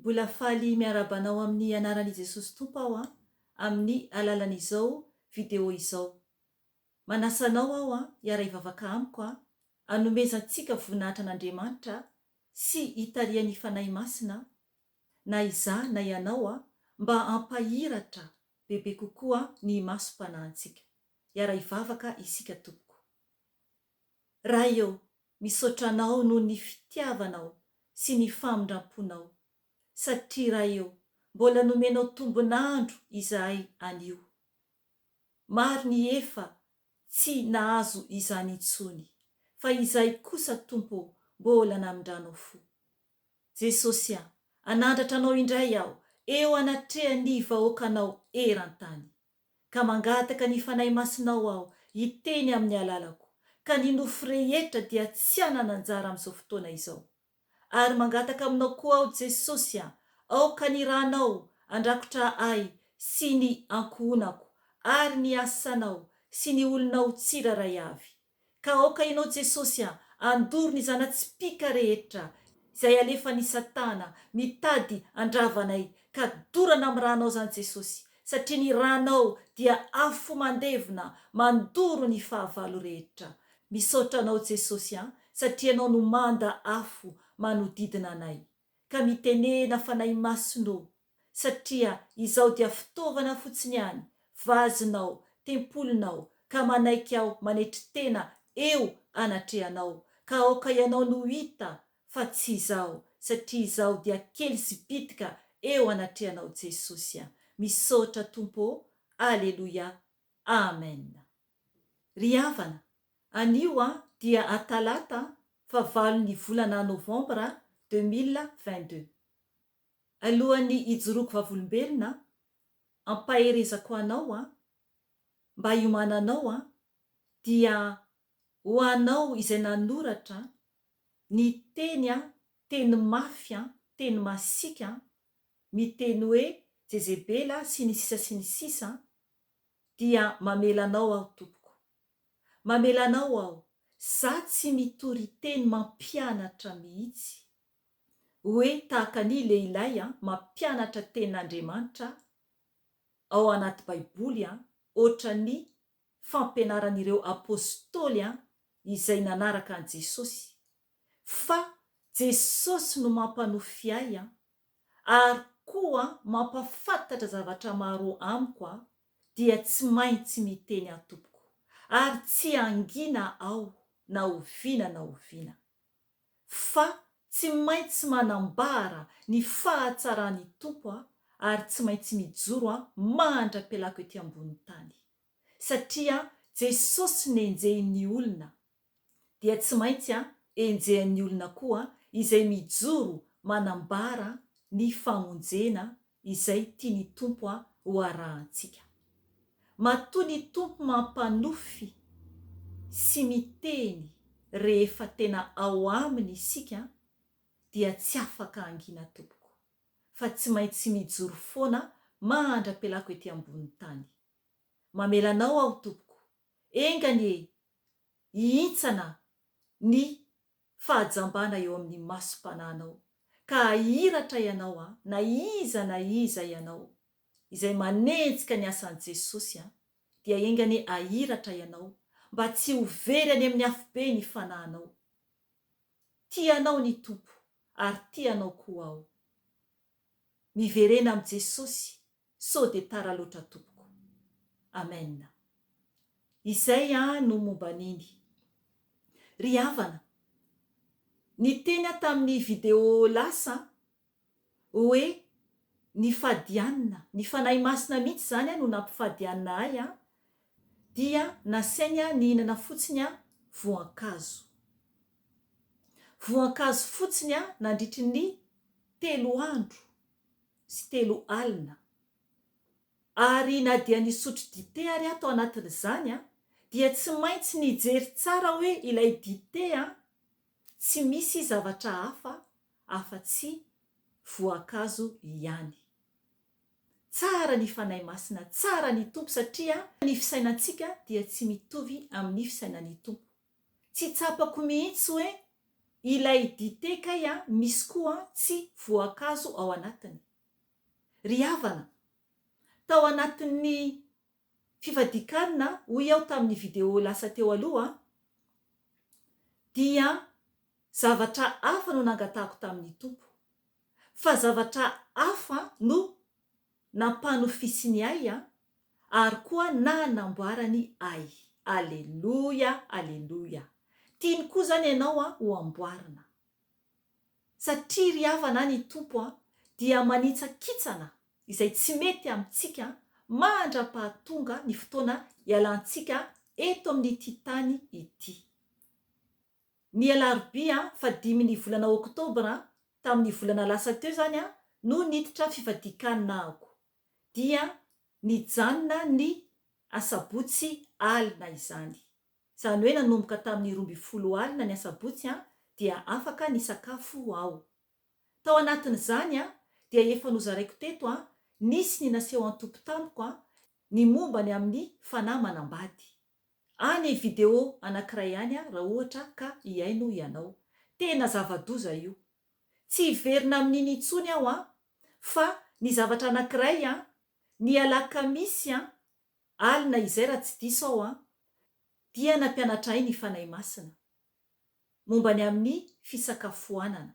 Mbola faly miarabanao amin'ny anaran'i Jesosy Tompo aho amin'ny alalan'izao video izao. Manasanao aho hiara hivavaka amiko hanomezantsika voninahitra an'Andriamanitra sy hitarian'ny fanahy masina na izaho na ianao mba hampahiratra bebe kokoa ny masom-panahintsika. Hiara hivavaka isika tompoko. Raha eo misaotra anao noho ny fitiavanao sy ny famindramponao. Satria raha eo mbola nomenao tombonandro izahay anio. Maro ny efa tsy nahazo izany intsony, fa izahay kosa Tompo mbola namindranao fo. Jesosy anandratra anao indray aho eo anatrehan'ny vahoakanao eran-tany, ka mangataka ny fanahy masinao aho hiteny amin'ny alalako, ka ny nofo rehetra dia tsy hanana anjara amin'izao fotoana izao. Ary mangataka aminao koa aho Jesosy aoka ny ranao andrakotra ahy sy ny ankohonako ary ny asanao sy ny olonao tsiraray avy. Ka aoka ianao Jesosy andoro ny zanatspika rehetra izay alefan'ny Satana mitady andravanay, ka dorana amin'ny ranao zany Jesosy, satria ny ranao dia afo mandevina mandoro ny fahavalo rehetra. Misaotra anao Jesosy satria anao no manda afo manodidina anay, ka mitenena fanahy masinao, satria izao dia fitaovana fotsiny ihany, vazinao, tempolonao, ka manaiky aho manetry tena eo anatrehanao. Ka aoka ianao no hita fa tsy izao, satria izao dia kely sy bitika eo anatrehanao Jesosy. Misaotra Tompo. Aleluia. Amen. Ry havana, anio dia atalata fa 8 ny volana Novambra 2022. Alohan'ny hijoroako vavolombelona, ampaherezako anao mba hiomananao dia ho anao izay nanoratra ny teny mafy, teny masika, miteny hoe Jezebela sy ny sisa dia mamelanao aho tompoko. Mamelanao aho, za tsy mitory teny mampianatra mihitsy, hoe tahaka ny lehilahy mampianatra tenin'Andriamanitra ao anaty Baiboly, ohatra ny fampianaran'ireo apôstôly izay nanaraka an' Jesosy, fa Jesosy no mampanofy ahy ary koa mampafantatra zavatra maro amiko, dia tsy maintsy miteny tompoko, ary tsy angina aho na oviana, fa tsy maintsy manambara ny fahatsarany Tompo ary tsy maintsy mijoro mandra-pialako ety ambony tany. Satria Jesosy nenjehin'ny olona, dia tsy maintsy enjehan'ny olona koa izay mijoro manambara ny famonjena izay tiany Tompo ho arahantsika. Matoa ny Tompo mampanofy sy miteny rehefa tena ao aminy isika, dia tsy afaka angina tompoko, fa tsy maintsy mijoro foana mandra-pialako ety ambony tany. Mamelanao aho tompoko, engany hihintsana ny fahajambana eo amin'ny masom-panahinao, ka ahiratra ianao na iza ianao izay manenjika ny asan'i Jesosy, dia engany ahiratra ianao mba tsy ho very any amin'ny afobe ny fanahinao. Tianao ny Tompo ary tianao koa aho. Miverena amin'i Jesosy, sao de tara loatra tompoko. Amen. Izay no momba niny. Ry havana, ny teny tamin'ny video lasa hoe ny fadianina, ny fanahy masina mihitsy zany no nampifadianina ahy, dia nasainy ny hinana fotsiny voankazo. Voankazo fotsiny nandritry ny 3 andro sy 3 alina. Ary na dia nisotro dite ary atao anatin'izany, dia tsy maintsy nijery tsara hoe ilay dite tsy misy zavatra hafa afa-tsy voankazo ihany. Tsara ny fanahy masina, tsara ny Tompo, satria ny fisainantsika dia tsy mitovy amin'ny fisainan'ny Tompo. Tsy tsapako mihitsy hoe ilay dite kay misy koa tsy voankazo ao anatiny. Ry havana, tao anatin'ny fifadikanina hoy aho tamin'ny video lasa teo aloha dia zavatra hafa no nangatahako tamin'ny tompo, fa zavatra hafa no nampanofisiny ahy ary koa nanamboarany ahy. Aleloia, aleloia. Tiany koa zany ianao ho amboarina, satria ry havana ny tompo dia manitsakitsana izay tsy mety amintsika mandra-pahatonga ny fotoana ialantsika eto amin'ity tany ity. Ny alarobia 5 volana oktobra tamin'ny volana lasa teo zany no niditra fifadikanina ako, dia nijanona ny asabotsy alina izany. Izany hoe nanomboka tamin'ny 12 alina ny asabotsy dia afaka ny sakafo ao. Tao anatin'izany dia efa nozaraiko teto nisy ny naseho an-tompo tamiko ny momba ny amin'ny fanahy manambady. Any video anankiray ihany raha ohatra ka hiaino ianao. Tena zava-doza io. Tsy hiverina amin'iny intsony aho fa ny zavatra anankiray ny alakamisy alina izay raha tsy diso aho dia nampianatra ny fanahy masina momba ny amin'ny fisakafoanana.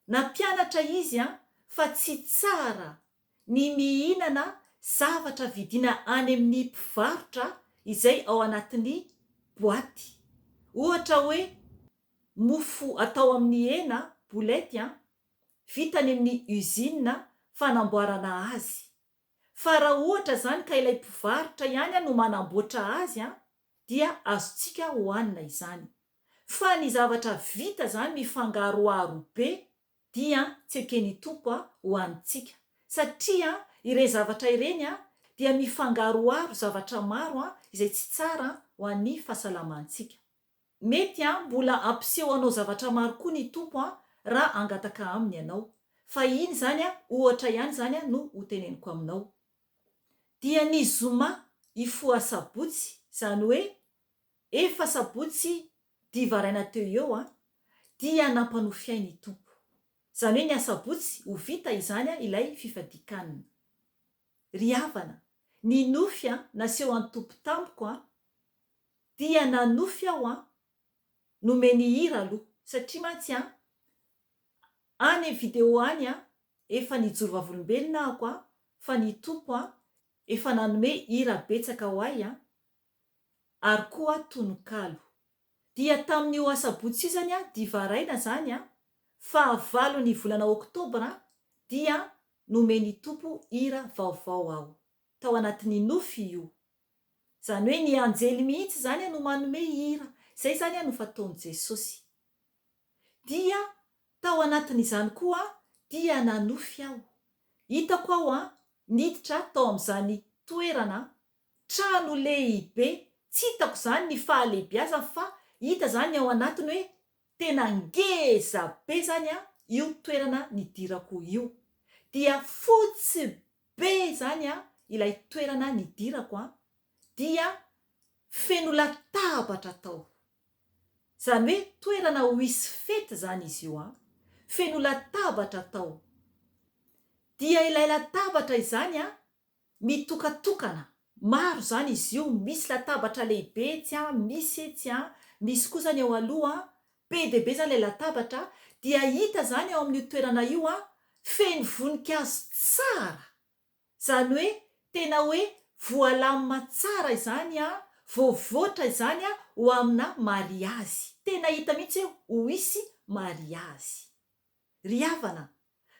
Nampianatra izy fa tsy tsara ny mihinana zavatra vidina any amin'ny mpivarotra izay ao anatin'ny boaty. Ohatra hoe mofo atao amin'ny hena, boulette vita any amin'ny usine fanamboarana azy. Fa raha ohatra zany ka ilay mpivarotra ihany no manamboatra azy dia azontsika hohanina izany. Fa ny zavatra vita zany mifangaroaro be dia tsy ekeny tompo hohanintsika, satria ireny zavatra ireny dia mifangaroaro zavatra maro izay tsy tsara ho an'ny fahasalamantsika. Mety mbola ampiseho anao zavatra maro koa ny tompo raha angataka aminy ianao, fa iny zany ohatra ihany zany no hoteneniko aminao. Dia ny zoma ifoha sabotsy, zany hoe efa sabotsy divaraina teo eo dia nampanofy ny tompo. Zany hoe ny asabotsy ho vita izany ilay fifadikanina. Ry havana, ny nofy naseho an-tompo tamiko dia nanofy aho nomeny hira aloha, satria mantsy any video any efa nijoro vavolombelona ako fa ny tompo efa nanome hira betsaka ho ahy ary koa tononkalo. Dia tamin'io asabotsy zany divaraina zany fa 9 volana oktobra dia nomeny tompo hira vaovao aho tao anatin'ny nofy io. Zany hoe ny anjely mihitsy zany no manome hira. Zay zany no fataon'i Jesosy. Dia tao anatin'izany koa dia nanofy aho. Hitako aho niditra tao amin'izany toerana trano lehibe. Tsy hitako zany ny fahalehibiazana fa hita zany ao anatiny hoe tena ngeza be zany io toerana nidirako io. Dia fotsy be zany ilay toerana nidirako dia feno latabatra tao. Zany hoe toerana ho hisy fety zany izy io feno latabatra tao. Dia ilay latabatra izany mitokatokana maro zany izy io. Misy latabatra lehibe etsy misy etsy misy koa zany ao aloha be de be zany ilay latabatra. Dia hita zany ao amin'ny toerana io feno voninkazo tsara. Zany hoe tena hoe voalamina tsara izany voavoatra izany ho amina mariazy. Tena hita mihitsy ho hisy mariazy. Ry havana,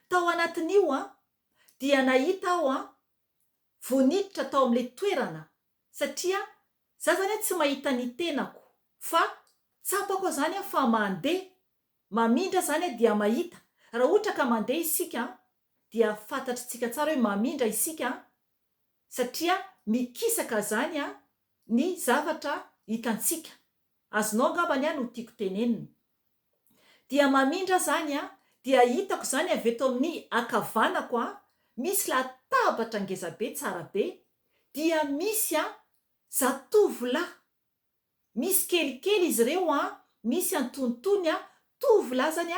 tao anatin'io dia nahita aho voaniditra tao amin'ilay toerana, satria za zany tsy mahita ny tenako fa tsapako zany fa mandeha mamindra zany dia mahita. Raha ohatra ka mandeha isika dia fantatritsika tsara hoe mamindra isika, satria mikisaka zany ny zavatra hitantsika. Azonao angambany no tiako tenenina. Dia mamindra zany dia hitako zany avy eto amin'ny akavanako misy latabatra ngezabe tsara be. Dia misy zatovolahy, misy kelikely izy ireo misy antonotony tovy lazany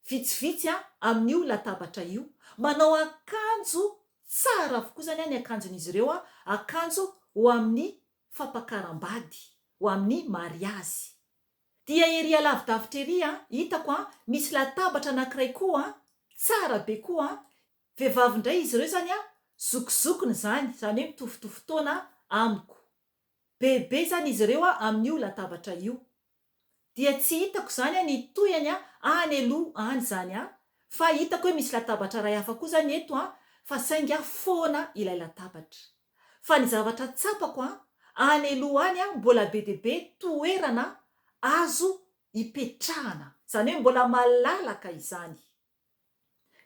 vitsivitsy amin'io latabatra io, manao akanjo tsara avokoa zany ny akanjon'izy ireo akanjo ho amin'ny fampakaram-bady, ho amin'ny mariazy. Dia ery alavidavitra ery hitako misy latabatra anankiray koa tsara be koa. Vehivavy indray izy ireo zany zokizokiny zany hoe mitovitovy taona amiko. Bebe zany izy ireo amin'io latabatra io. Dia tsy hitako zany ny toyany any aloha any zany fa hitako hoe misy latabatra ray hafa koa zany eto fa sainga foana ilay latabatra. Fa ny zavatra tsapako any aloha any mbola be dia be toerana azo ipetrahana, zany hoe mbola malalaka izany.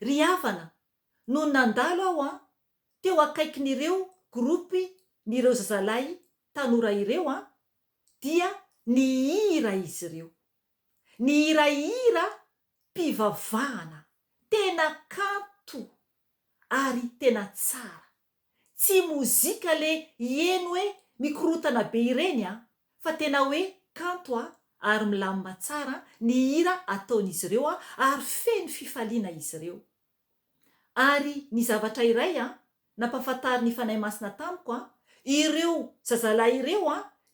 Ry havana, no nandalo aho teo akaikin'ireo grupy n'ireo zazalahy tanora ireo dia nihira izy ireo. Nihirahira mpivavahana, tena kanto ary tena tsara. Tsy mozika le hieno hoe mikorotana be ireny fa tena hoe kanto ary milamina tsara ny hira ataon'izy ireo ary feno fifaliana izy ireo. Ary ny zavatra iray nampafantary ny fanahy masina tamiko ireo zazalahy ireo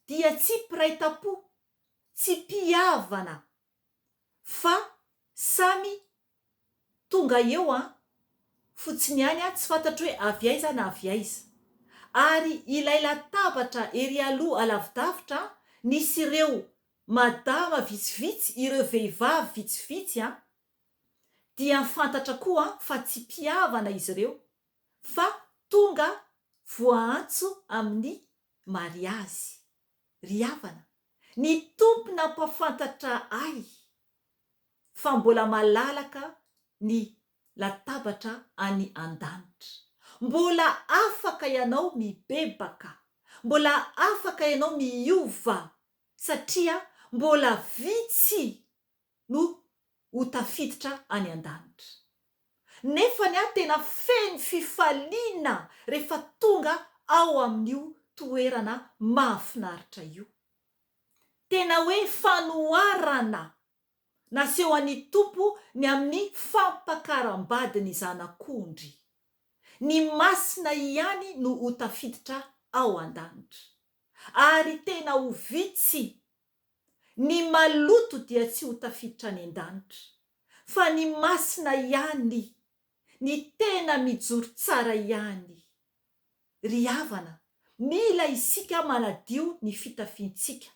dia tsy mpiray-tam-po, tsy mpihavana, fa samy tonga eo fotsiny ihany tsy fantatro hoe avy aiza na avy aiza. Ary ilay latabatra ery aloha alavidavitra nisy ireo madama vitsivitsy, ireo vehivavy vitsivitsy dia fantatra koa fa tsy mpihavana izy ireo fa tonga voantso amin'ny mariazy. Ry havana, ny tompo nampafantatra ahy fa mbola malalaka ny latabatra any an-danitra. Mbola afaka ianao mibebaka, mbola afaka ianao miova satria mbola vitsy no ho tafiditra any an-danitra. Nefany tena feno fifaliana rehefa tonga ao amin'io toerana mahafinaritra io. Tena hoe fanoharana naseho an'ny tompo ny amin'ny fampakaram-bady ny zanak'ondry. Ny masina ihany no ho tafiditra ao an-danitra. Ary tena ho vitsy. Ny maloto dia tsy ho tafiditra any an-danitra, fa ny masina ihany, ny tena mijoro tsara ihany. Ry havana, mila isika manadio ny fitafiantsika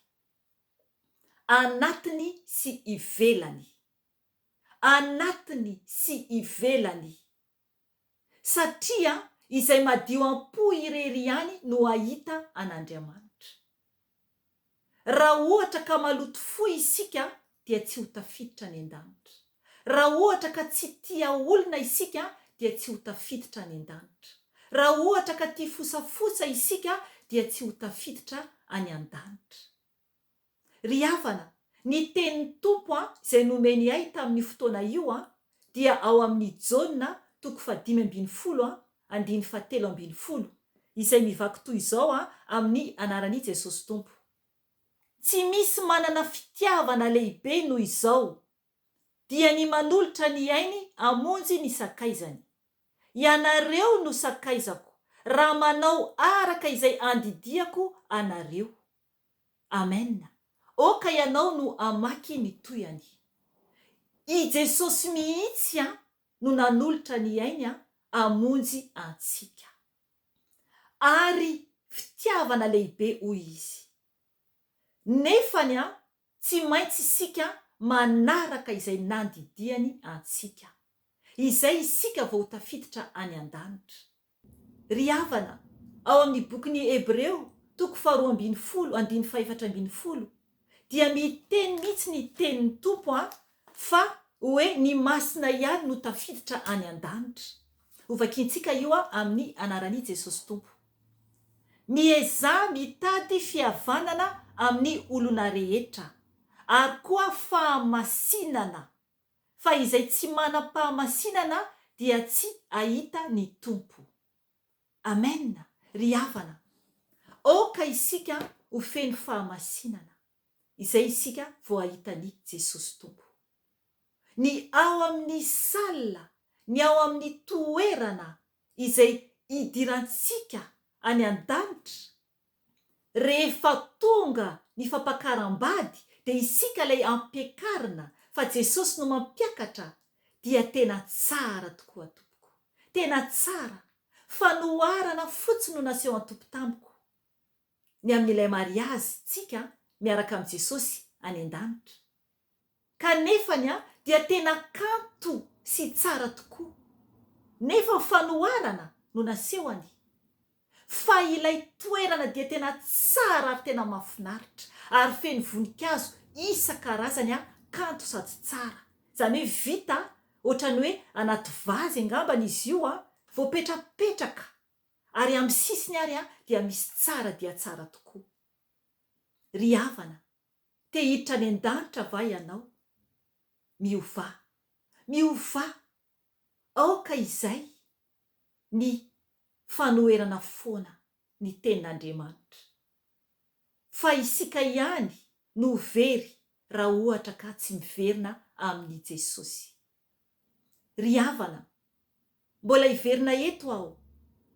anatiny sy ivelany. Anatiny sy ivelany. Satria izay madio am-po irery ihany no ahita an'Andriamanitra. Raha ohatra ka maloto fo isika dia tsy ho tafiditra any an-danitra. Raha ohatra ka tsy tia olona isika dia tsy ho tafiditra any an-danitra. Raha ohatra ka tia fosafosa isika dia tsy ho tafiditra any an-danitra. Ry havana, ny tenin'ny tompo izay nomeny ahy tamin'ny fotoana io dia ao amin'ny Jaona 5:17 izay mivaky toy izao amin'ny anaran'i Jesosy Tompo. Tsy misy manana fitiavana lehibe noho izao dia ny manolotra ny ainy amonjy ny sakaizany. Ianareo no sakaizako raha manao araka izay andidiako anareo. Amen. Oka ianao no amaky ny toyany. I Jesosy mihitsy no nanolotra ny ainy amonjy antsika. Ary fitiavana lehibe hoy izy. Nefany tsy maintsy isika manaraka izay nandidiany antsika. Izay isika vao tafiditra any an-danitra. Ry havana, ao amin'ny bokin'ny Hebreo 12:4 dia miteny mihitsy ny tenin'ny tompo fa hoe ny masina ihany no tafiditra any an-danitra. Hovakintsika io amin'ny anaran'i Jesosy Tompo. Mieza mitady fihavanana amin'ny olona rehetra, ary koa fahamasinana. Fa izay tsy manam-pahamasinana dia tsy ahita ny tompo. Amen. Ry havana, oka isika ho feno fahamasinana izay isika vao ahita ny Jesosy Tompo. ny ao amin'ny salina, ny ao amin'ny toerana izay idirantsika any an-danitra. Rehefa tonga ny fampakaram-bady dia isika ilay ampiakarina fa Jesosy no mampiakatra, dia tena tsara tokoa tompoko. Tena tsara. Fanoharana fotsiny no naseho an-tompo tamiko. Ny amin'ilay mariazy tsika miaraka amin'i Jesosy any an-danitra. Kanefany dia tena kanto sy tsara tokoa. Nefa fanoharana no nasehony. Fa ilay toerana dia tena tsara ary tena mahafinaritra ary feno voninkazo isan-karazany kanto sady tsara. Izany hoe vita ohatrany hoe anaty vazy angambany izy io voapetrapetraka ary amin'ny sisiny ary dia misy tsara dia tsara tokoa. Ry havana, te hiditra any an-danitra va ianao? Miova, miova. Aoka izay ny fanoherana foana ny tenin'Andriamanitra. Fa isika ihany no very raha ohatra ka tsy miverina amin'ny Jesosy. Ry havana, mbola hiverina eto aho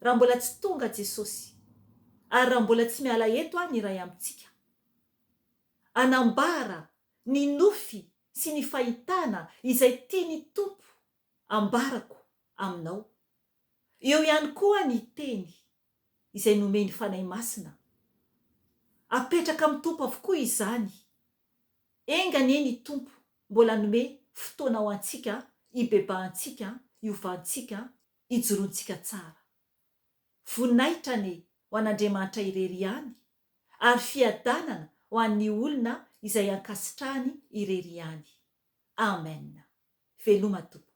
raha mbola tsy tonga Jesosy, ary raha mbola tsy miala eto ny iray amintsika. Anambara ny nofy sy ny fahitana izay tiany Tompo ambarako aminao. Eo ihany koa ny teny izay nomeny fanahy masina. Apetraka amin'ny Tompo avokoa izany. Engany ny Tompo mbola nome fotoana ho antsika, hibebahantsika, hiovantsika, hijoroantsika tsara. Vonaitra ho an'Andriamanitra irery ihany, ary fiadanana ho an'ny olona izay ankasitrahany irery ihany. Amen. Veloma tompoko.